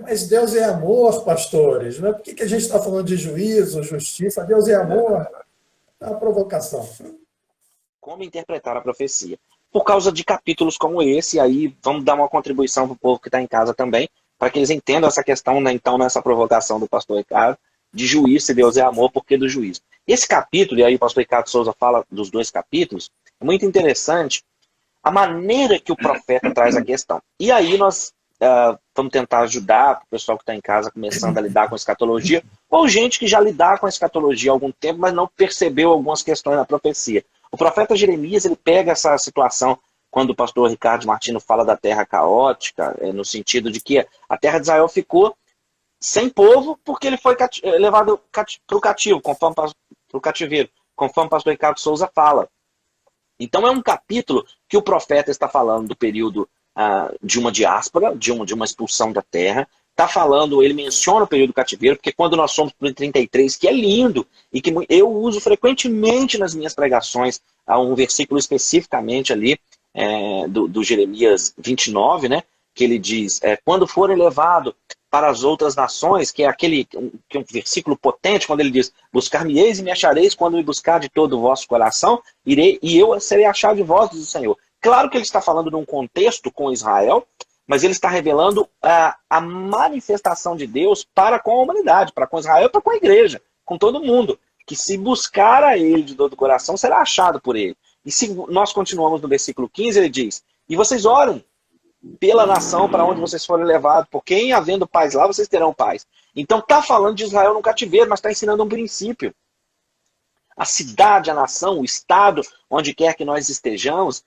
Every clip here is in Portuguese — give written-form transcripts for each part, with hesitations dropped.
Mas Deus é amor, pastores. Não é? Por que a gente está falando de juízo, justiça? Deus é amor. É uma provocação. Como interpretar a profecia? Por causa de capítulos como esse, aí vamos dar uma contribuição para o povo que está em casa também, para que eles entendam essa questão, né, então, nessa provocação do pastor Ricardo, de juízo, se Deus é amor, por que do juízo? Esse capítulo, e aí o pastor Ricardo Souza fala dos dois capítulos, é muito interessante a maneira que o profeta traz a questão. E aí nós vamos tentar ajudar o pessoal que está em casa começando a lidar com a escatologia, ou gente que já lidar com a escatologia há algum tempo, mas não percebeu algumas questões na profecia. O profeta Jeremias, ele pega essa situação quando o pastor Ricardo Martino fala da terra caótica, no sentido de que a terra de Israel ficou sem povo porque ele foi levado para o cativo, conforme para o cativeiro, conforme o pastor Ricardo Souza fala. Então é um capítulo que o profeta está falando do período de uma diáspora, de uma expulsão da terra. Está falando, ele menciona o período do cativeiro, porque quando nós somos para o 33, que é lindo, e que eu uso frequentemente nas minhas pregações, há um versículo especificamente ali, do Jeremias 29, né, que ele diz, quando forem levados para as outras nações, que é que é um versículo potente, quando ele diz, buscar-me-eis e me achareis quando me buscar de todo o vosso coração, irei, e eu serei achado de vós, diz o Senhor. Claro que ele está falando num contexto com Israel, mas ele está revelando a manifestação de Deus para com a humanidade, para com Israel e para com a igreja, com todo mundo. Que se buscar a ele de todo o coração, será achado por ele. E se nós continuamos no versículo 15, ele diz, e vocês orem pela nação para onde vocês forem levados, porque em havendo paz lá, vocês terão paz. Então está falando de Israel no cativeiro, mas está ensinando um princípio. A cidade, a nação, o estado, onde quer que nós estejamos,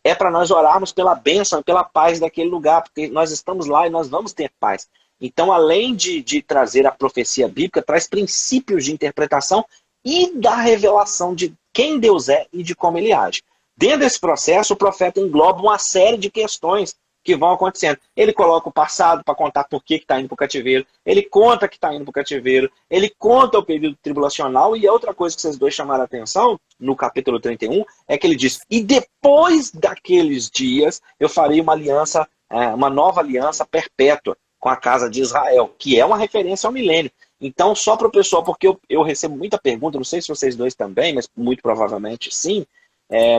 é para nós orarmos pela bênção e pela paz daquele lugar, porque nós estamos lá e nós vamos ter paz. Então, além de trazer a profecia bíblica, traz princípios de interpretação e da revelação de quem Deus é e de como ele age. Dentro desse processo, o profeta engloba uma série de questões que vão acontecendo. Ele coloca o passado para contar por que está indo para o cativeiro, ele conta que está indo para o cativeiro, ele conta o período tribulacional, e a outra coisa que vocês dois chamaram a atenção, no capítulo 31, é que ele diz, e depois daqueles dias, eu farei uma aliança, uma nova aliança perpétua com a casa de Israel, que é uma referência ao milênio. Então, só para o pessoal, porque eu recebo muita pergunta, não sei se vocês dois também, mas muito provavelmente sim,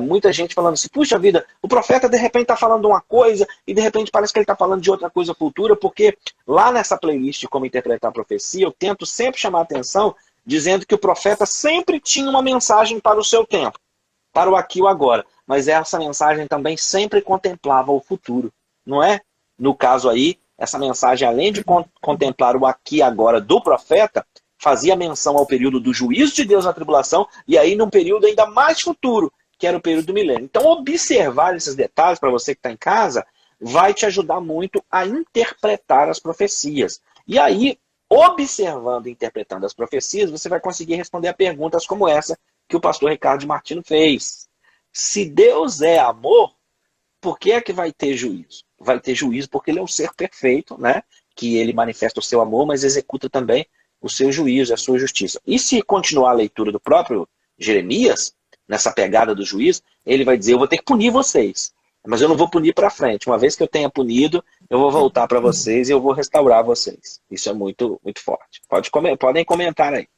muita gente falando assim, puxa vida, o profeta de repente está falando uma coisa e de repente parece que ele está falando de outra coisa futura, porque lá nessa playlist de como interpretar a profecia, eu tento sempre chamar a atenção dizendo que o profeta sempre tinha uma mensagem para o seu tempo, para o aqui e o agora, mas essa mensagem também sempre contemplava o futuro, não é? No caso aí, essa mensagem, além de contemplar o aqui e agora do profeta, fazia menção ao período do juízo de Deus na tribulação, e aí num período ainda mais futuro, que era o período do milênio. Então, observar esses detalhes, para você que está em casa, vai te ajudar muito a interpretar as profecias. E aí, observando e interpretando as profecias, você vai conseguir responder a perguntas como essa que o pastor Ricardo Martino fez. Se Deus é amor, por que é que vai ter juízo? Vai ter juízo porque ele é um ser perfeito, né? Que ele manifesta o seu amor, mas executa também o seu juízo, a sua justiça. E se continuar a leitura do próprio Jeremias, nessa pegada do juízo, ele vai dizer, eu vou ter que punir vocês, mas eu não vou punir para frente. Uma vez que eu tenha punido, eu vou voltar para vocês e eu vou restaurar vocês. Isso é muito, muito forte. Podem comentar aí.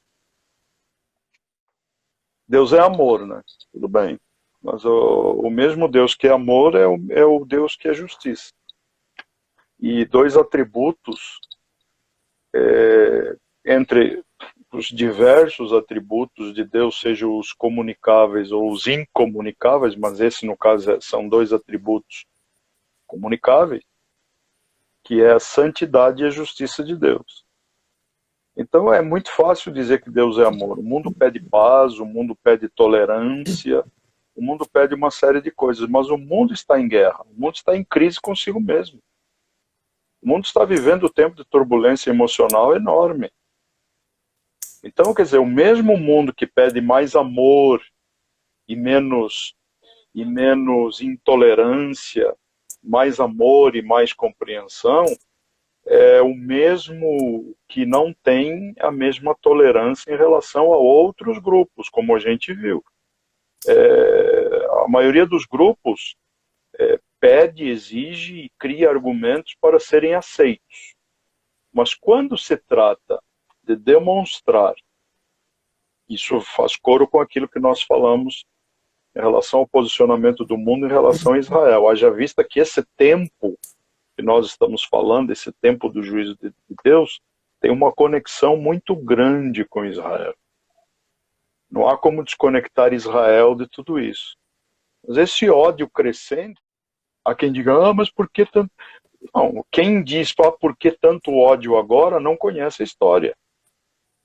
Deus é amor, né? Tudo bem. Mas o mesmo Deus que é amor é o Deus que é justiça. E dois atributos, entre os diversos atributos de Deus, sejam os comunicáveis ou os incomunicáveis, mas esse no caso são dois atributos comunicáveis, que é a santidade e a justiça de Deus. Então é muito fácil dizer que Deus é amor. O mundo pede paz, o mundo pede tolerância, o mundo pede uma série de coisas, mas o mundo está em guerra, o mundo está em crise consigo mesmo. O mundo está vivendo um tempo de turbulência emocional enorme. Então, quer dizer, o mesmo mundo que pede mais amor e menos intolerância, mais amor e mais compreensão, é o mesmo que não tem a mesma tolerância em relação a outros grupos, como a gente viu. A maioria dos grupos pede, exige e cria argumentos para serem aceitos. Mas quando se trata de demonstrar, isso faz coro com aquilo que nós falamos em relação ao posicionamento do mundo em relação a Israel. Haja vista que esse tempo que nós estamos falando, esse tempo do juízo de Deus, tem uma conexão muito grande com Israel. Não há como desconectar Israel de tudo isso. Mas esse ódio crescente, há quem diga, mas por que tanto... Não, quem diz, por que tanto ódio agora, não conhece a história.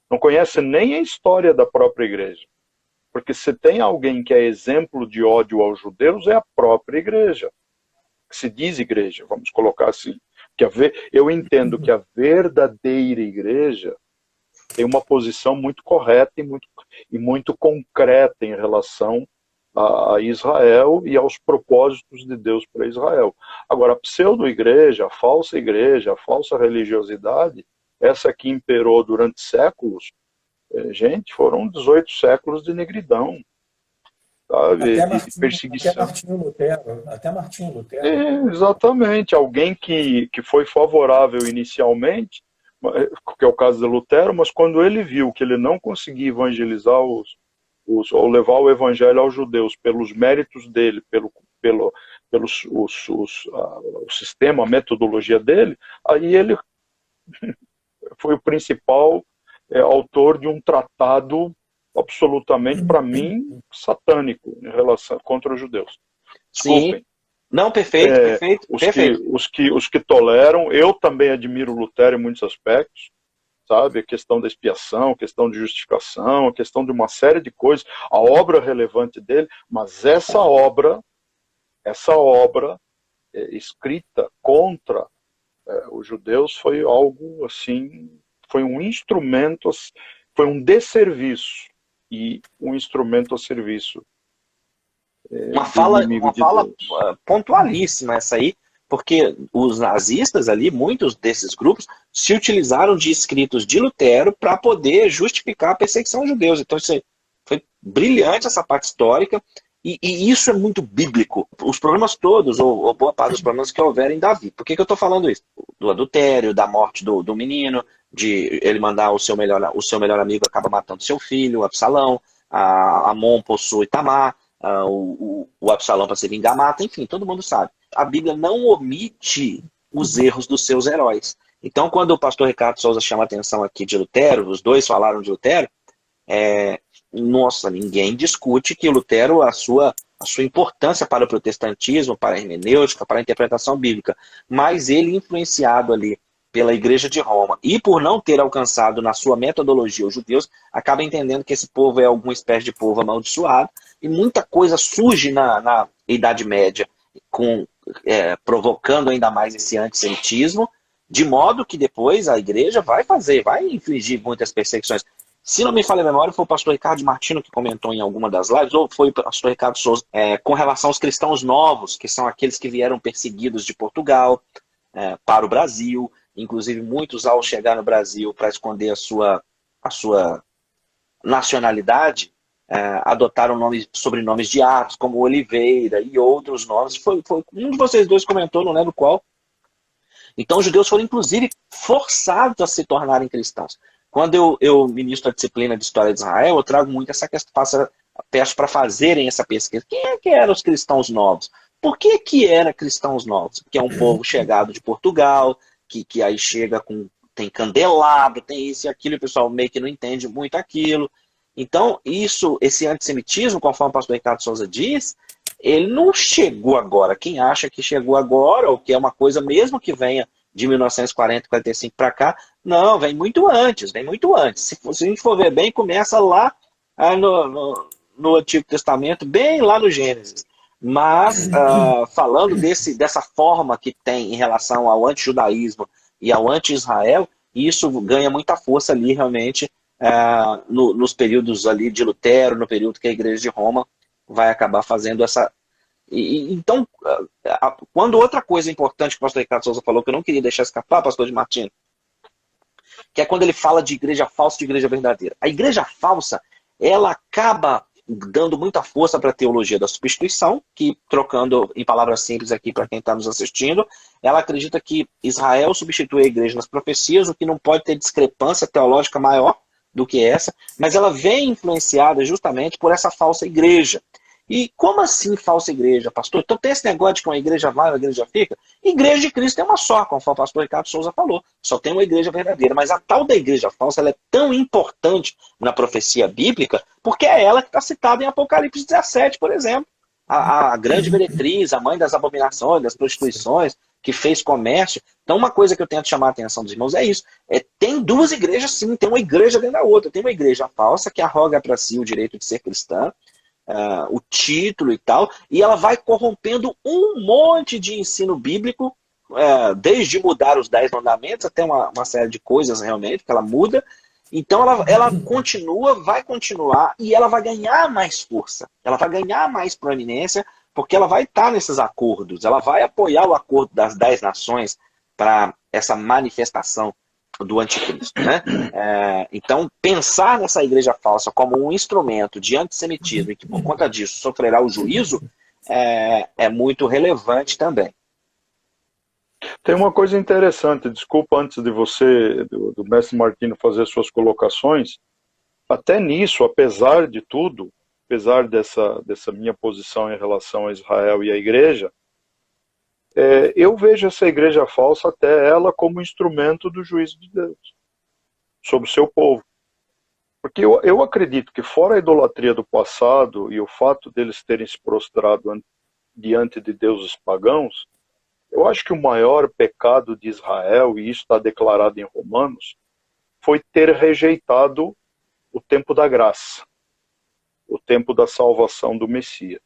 Não conhece nem a história da própria igreja. Porque se tem alguém que é exemplo de ódio aos judeus, é a própria igreja. Que se diz igreja, vamos colocar assim. Eu entendo que a verdadeira igreja tem uma posição muito correta e muito concreta em relação a Israel e aos propósitos de Deus para Israel. Agora, a pseudo-igreja, a falsa religiosidade, essa que imperou durante séculos, gente, foram 18 séculos de negridão, sabe? De perseguição. Até Martinho Lutero. Exatamente. Alguém que foi favorável inicialmente, que é o caso de Lutero, mas quando ele viu que ele não conseguia evangelizar ou levar o evangelho aos judeus pelos méritos dele, pelo sistema, a metodologia dele, aí ele foi o principal autor de um tratado absolutamente, para mim, satânico em relação contra os judeus. Desculpem. Sim. Não, perfeito. Os que toleram, eu também admiro Lutero em muitos aspectos, sabe? A questão da expiação, a questão de justificação, a questão de uma série de coisas, a obra relevante dele, mas essa obra escrita contra os judeus foi algo assim, foi um instrumento, foi um desserviço e um instrumento a serviço. Uma fala pontualíssima essa aí, porque os nazistas ali, muitos desses grupos, se utilizaram de escritos de Lutero para poder justificar a perseguição aos judeus. Então isso foi brilhante, essa parte histórica, e isso é muito bíblico. Os problemas todos, ou boa parte dos problemas que houveram em Davi. Por que eu estou falando isso? Do adultério, da morte do menino, de ele mandar o seu melhor amigo acaba matando seu filho, Absalão, a Amon possui Tamar, o Absalão para se vingar mata, enfim, todo mundo sabe. A Bíblia não omite os erros dos seus heróis. Então, quando o pastor Ricardo Souza chama a atenção aqui de Lutero, os dois falaram de Lutero, nossa, ninguém discute que Lutero, a sua importância para o protestantismo, para a hermenêutica, para a interpretação bíblica, mas ele influenciado ali pela Igreja de Roma, e por não ter alcançado na sua metodologia os judeus, acaba entendendo que esse povo é alguma espécie de povo amaldiçoado, e muita coisa surge na Idade Média, provocando ainda mais esse antissemitismo, de modo que depois a igreja vai infligir muitas perseguições. Se não me falha a memória, foi o pastor Ricardo Martino que comentou em alguma das lives, ou foi o pastor Ricardo Souza, com relação aos cristãos novos, que são aqueles que vieram perseguidos de Portugal para o Brasil. Inclusive, muitos, ao chegar no Brasil para esconder a sua nacionalidade, adotaram sobrenomes de árvores, como Oliveira e outros nomes. Foi um de vocês dois comentou, não lembro qual. Então, os judeus foram, inclusive, forçados a se tornarem cristãos. Quando eu ministro a disciplina de História de Israel, eu trago muito essa questão, peço para fazerem essa pesquisa. Quem é que eram os cristãos novos? Por que eram cristãos novos? Porque é um povo chegado de Portugal, que aí chega tem candelabro, tem isso e aquilo, e o pessoal meio que não entende muito aquilo. Então, esse antissemitismo, conforme o pastor Ricardo Souza diz, ele não chegou agora. Quem acha que chegou agora, ou que é uma coisa mesmo que venha de 1940, 45 para cá, não, vem muito antes. Se a gente for ver bem, começa lá no Antigo Testamento, bem lá no Gênesis. Mas, falando dessa forma que tem em relação ao antijudaísmo e ao anti-Israel, isso ganha muita força ali, realmente, nos períodos ali de Lutero, no período que a Igreja de Roma vai acabar fazendo essa... Então, quando outra coisa importante que o pastor Ricardo Souza falou, que eu não queria deixar escapar, pastor de Martino, que é quando ele fala de igreja falsa e de igreja verdadeira. A igreja falsa, ela acaba dando muita força para a teologia da substituição, que, trocando em palavras simples aqui para quem está nos assistindo, ela acredita que Israel substitui a igreja nas profecias, o que não pode ter discrepância teológica maior do que essa, mas ela vem influenciada justamente por essa falsa igreja. E como assim falsa igreja, pastor? Então tem esse negócio de que uma igreja vai, uma igreja fica? Igreja de Cristo é uma só, como o pastor Ricardo Souza falou. Só tem uma igreja verdadeira. Mas a tal da igreja falsa, ela é tão importante na profecia bíblica, porque é ela que está citada em Apocalipse 17, por exemplo. A grande meretriz, a mãe das abominações, das prostituições, que fez comércio. Então uma coisa que eu tento chamar a atenção dos irmãos é isso. Tem duas igrejas sim, tem uma igreja dentro da outra. Tem uma igreja falsa que arroga para si o direito de ser cristã, o título e tal, e ela vai corrompendo um monte de ensino bíblico, desde mudar os 10 mandamentos até uma série de coisas realmente que ela muda. Então ela continua, vai continuar, e ela vai ganhar mais força, ela vai ganhar mais proeminência, porque ela vai estar nesses acordos, ela vai apoiar o acordo das 10 nações para essa manifestação do anticristo, né? Então, pensar nessa igreja falsa como um instrumento de antissemitismo e que, por conta disso, sofrerá o juízo, é muito relevante também. Tem uma coisa interessante, desculpa antes de você, do mestre Martino, fazer suas colocações, até nisso, apesar de tudo, apesar dessa minha posição em relação a Israel e a igreja, eu vejo essa igreja falsa, até ela, como instrumento do juízo de Deus sobre o seu povo. Porque eu acredito que, fora a idolatria do passado e o fato deles terem se prostrado diante de deuses pagãos, eu acho que o maior pecado de Israel, e isso está declarado em Romanos, foi ter rejeitado o tempo da graça, o tempo da salvação do Messias.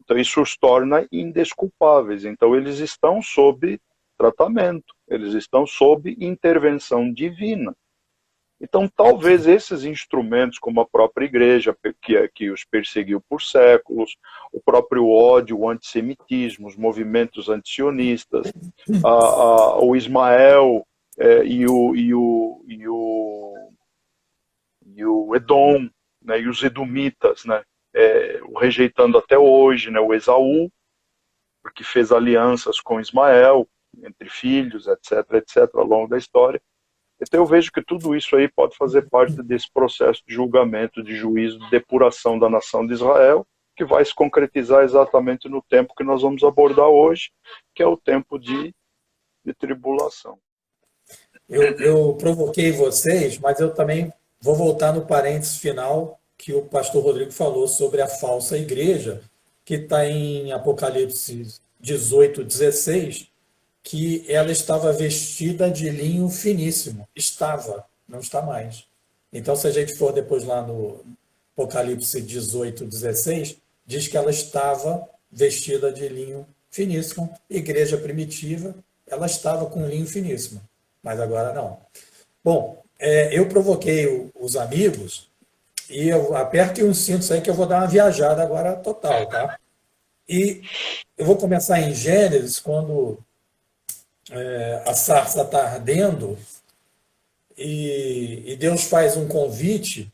Então isso os torna indesculpáveis. Então eles estão sob tratamento, eles estão sob intervenção divina. Então talvez esses instrumentos, como a própria igreja, que os perseguiu por séculos, o próprio ódio, o antissemitismo, os movimentos antisionistas, o Ismael e o Edom, né, e os edomitas, né, o rejeitando até hoje, né, o Esaú, porque fez alianças com Ismael, entre filhos, etc., ao longo da história. Então eu vejo que tudo isso aí pode fazer parte desse processo de julgamento, de juízo, de depuração da nação de Israel, que vai se concretizar exatamente no tempo que nós vamos abordar hoje, que é o tempo de tribulação. Eu provoquei vocês, mas eu também vou voltar no parênteses final que o pastor Rodrigo falou sobre a falsa igreja, que está em Apocalipse 18, 16, que ela estava vestida de linho finíssimo. Estava, não está mais. Então, se a gente for depois lá no Apocalipse 18, 16, diz que ela estava vestida de linho finíssimo. Igreja primitiva, ela estava com linho finíssimo, mas agora não. Bom, eu provoquei os amigos e eu apertem os cintos aí que eu vou dar uma viajada agora total, tá? E eu vou começar em Gênesis, quando a sarça está ardendo e Deus faz um convite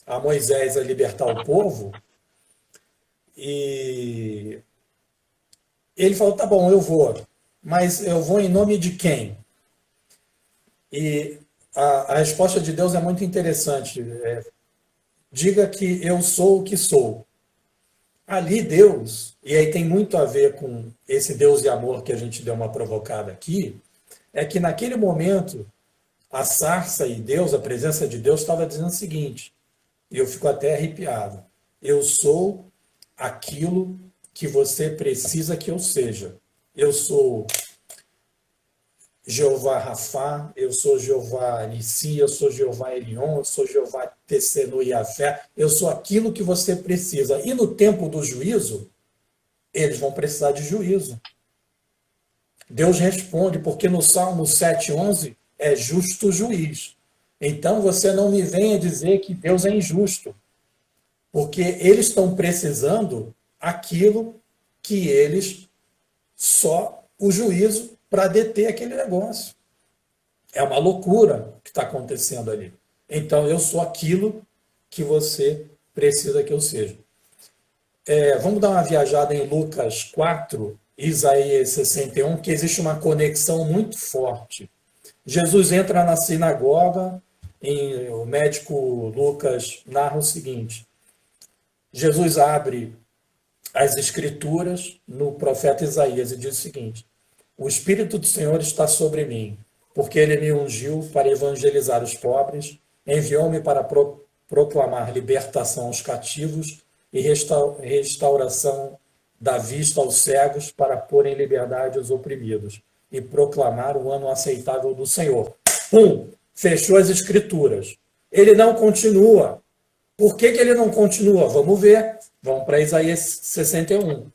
a Moisés a libertar o povo, e ele falou, tá bom, eu vou, mas eu vou em nome de quem? E a resposta de Deus é muito interessante. Diga que eu sou o que sou. Ali Deus, e aí tem muito a ver com esse Deus de amor que a gente deu uma provocada aqui, é que naquele momento a sarça e Deus, a presença de Deus, estava dizendo o seguinte, e eu fico até arrepiado, eu sou aquilo que você precisa que eu seja. Eu sou Jeová Rafá, eu sou Jeová Nissi, eu sou Jeová Elion, eu sou Jeová Tessenu Yafé, eu sou aquilo que você precisa. E no tempo do juízo, eles vão precisar de juízo. Deus responde, porque no Salmo 7,11 é justo juiz. Então você não me venha dizer que Deus é injusto, porque eles estão precisando aquilo que eles, só o juízo para deter aquele negócio. É uma loucura que está acontecendo ali. Então eu sou aquilo que você precisa que eu seja. Vamos dar uma viajada em Lucas 4, Isaías 61, que existe uma conexão muito forte. Jesus entra na sinagoga, o médico Lucas narra o seguinte: Jesus abre as escrituras no profeta Isaías e diz o seguinte: o Espírito do Senhor está sobre mim, porque ele me ungiu para evangelizar os pobres, enviou-me para proclamar libertação aos cativos e restauração da vista aos cegos, para pôr em liberdade os oprimidos e proclamar o ano aceitável do Senhor. Pum! Fechou as escrituras. Ele não continua. Por que ele não continua? Vamos ver. Vamos para Isaías 61.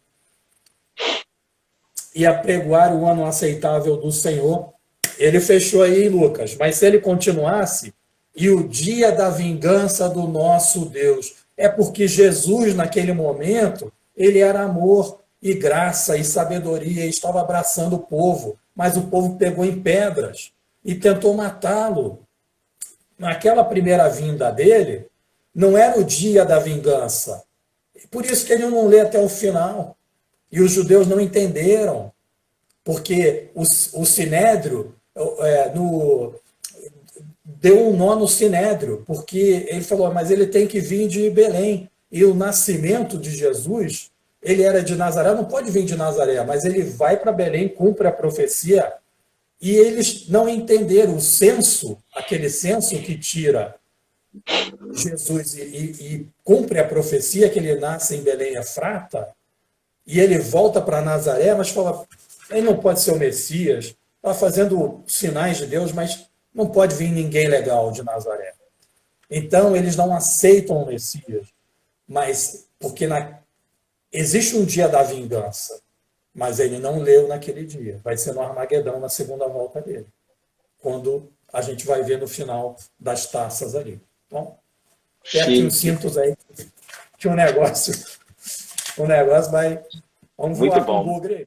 E apregoar o ano aceitável do Senhor. Ele fechou aí, Lucas. Mas se ele continuasse, e o dia da vingança do nosso Deus. É porque Jesus, naquele momento, ele era amor e graça e sabedoria, e estava abraçando o povo, mas o povo pegou em pedras e tentou matá-lo. Naquela primeira vinda dele, não era o dia da vingança. Por isso que ele não lê até o final. E os judeus não entenderam, porque o Sinédrio deu um nó no Sinédrio, porque ele falou, mas ele tem que vir de Belém. E o nascimento de Jesus, ele era de Nazaré, não pode vir de Nazaré, mas ele vai para Belém, cumpre a profecia, e eles não entenderam o censo, aquele censo que tira Jesus e cumpre a profecia que ele nasce em Belém Efrata, e ele volta para Nazaré, mas fala, ele não pode ser o Messias, está fazendo sinais de Deus, mas não pode vir ninguém legal de Nazaré. Então, eles não aceitam o Messias, mas porque existe um dia da vingança, mas ele não leu naquele dia. Vai ser no Armagedão, na segunda volta dele, quando a gente vai ver no final das taças ali. Então, aperte os cintos aí, que o negócio vai... Vamos voar com o bugre aí.